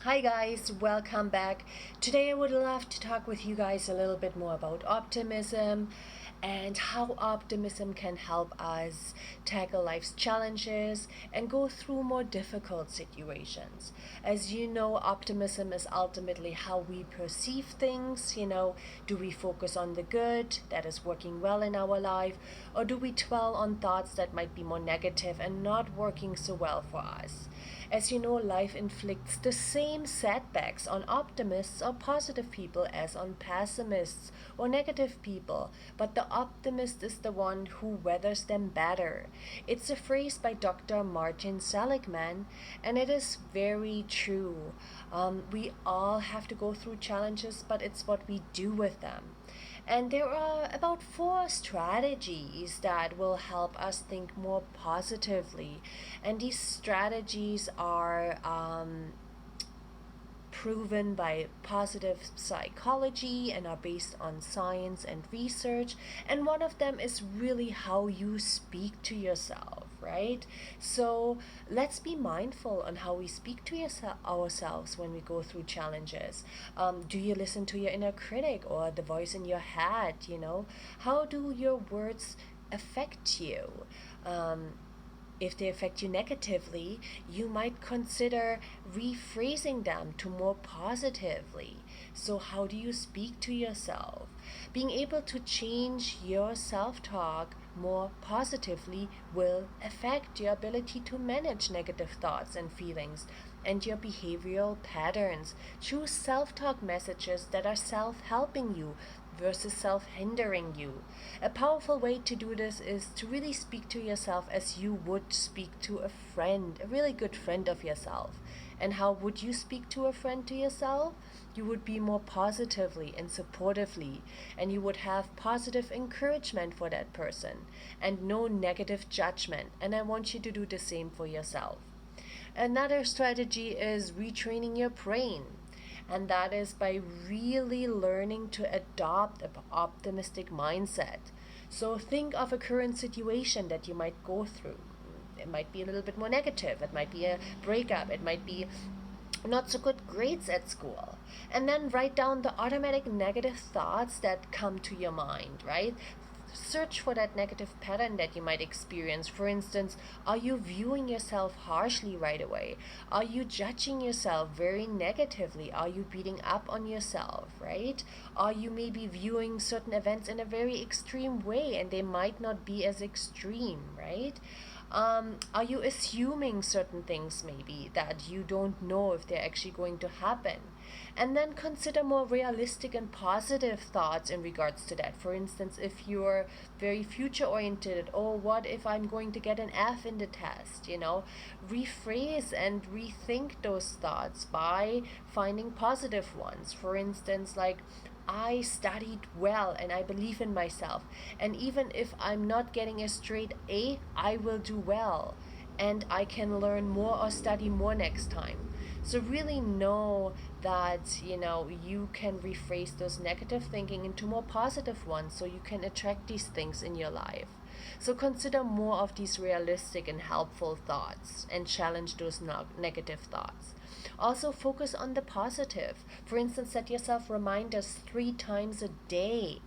Hi guys, welcome back. Today I would love to talk with you guys a little bit more about optimism and how optimism can help us tackle life's challenges and go through more difficult situations. As you know, optimism is ultimately how we perceive things. Do we focus on the good that is working well in our life, or do we dwell on thoughts that might be more negative and not working so well for us? As you know, life inflicts the same setbacks on optimists or positive people as on pessimists or negative people, but the optimist is the one who weathers them better. It's a phrase by Dr. Martin Seligman, and it is very true. We all have to go through challenges, but it's what we do with them. And there are about four strategies that will help us think more positively. And these strategies are proven by positive psychology and are based on science and research. And one of them is really how you speak to yourself, right? So let's be mindful on how we speak to ourselves when we go through challenges. Do you listen to your inner critic or the voice in your head? How do your words affect you? If they affect you negatively, you might consider rephrasing them to more positively. So, how do you speak to yourself? Being able to change your self talk more positively will affect your ability to manage negative thoughts and feelings and your behavioral patterns. Choose self talk messages that are self helping you versus self hindering you. A powerful way to do this is to really speak to yourself as you would speak to a friend, a really good friend of yourself. And how would you speak to a friend to yourself? You would be more positively and supportively, and you would have positive encouragement for that person and no negative judgment. And I want you to do the same for yourself. Another strategy is retraining your brain, and that is by really learning to adopt an optimistic mindset. So think of a current situation that you might go through. It might be a little bit more negative, it might be a breakup, it might be not so good grades at school. And then write down the automatic negative thoughts that come to your mind, right? Search for that negative pattern that you might experience. For instance, are you viewing yourself harshly right away? Are you judging yourself very negatively? Are you beating up on yourself, right? Are you maybe viewing certain events in a very extreme way and they might not be as extreme, right? Are you assuming certain things maybe that you don't know if they're actually going to happen? And then consider more realistic and positive thoughts in regards to that. For instance, if you're very future oriented, oh, what if I'm going to get an F in the test? Rephrase and rethink those thoughts by finding positive ones. For instance, like, I studied well and I believe in myself. And even if I'm not getting a straight A, I will do well. And I can learn more or study more next time. So really know that, you can rephrase those negative thinking into more positive ones so you can attract these things in your life. So consider more of these realistic and helpful thoughts and challenge those negative thoughts. Also focus on the positive. For instance, set yourself reminders 3 times a day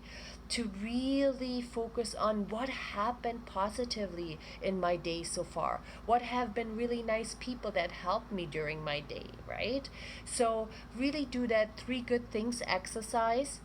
to really focus on what happened positively in my day so far. What have been really nice people that helped me during my day, right? So really do that 3 good things exercise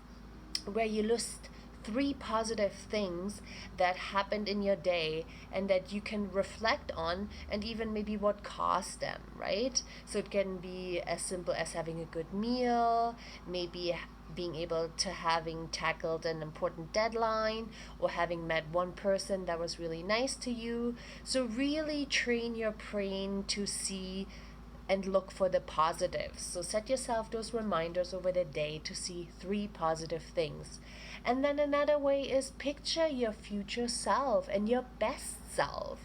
where you list 3 positive things that happened in your day and that you can reflect on, and even maybe what caused them, right? So it can be as simple as having a good meal, maybe being able to having tackled an important deadline, or having met one person that was really nice to you. So really train your brain to see and look for the positives. So set yourself those reminders over the day to see 3 positive things. And then another way is picture your future self and your best self.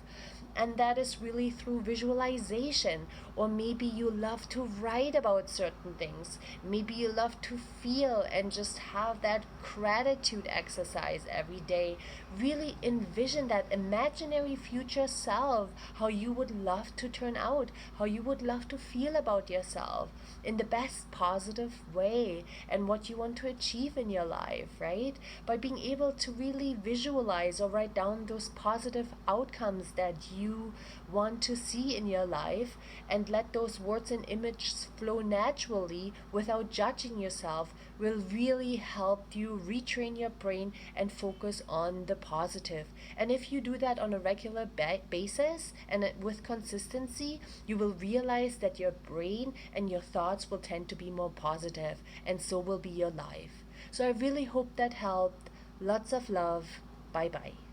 And that is really through visualization or maybe you love to write about certain things. Maybe you love to feel and just have that gratitude exercise every day. Really envision that imaginary future self, how you would love to turn out, how you would love to feel about yourself in the best positive way, and what you want to achieve in your life, right? By being able to really visualize or write down those positive outcomes that you want to see in your life, and let those words and images flow naturally without judging yourself, will really help you retrain your brain and focus on the positive. And if you do that on a regular basis and with consistency, you will realize that your brain and your thoughts will tend to be more positive, and so will be your life. So I really hope that helped. Lots of love. Bye bye.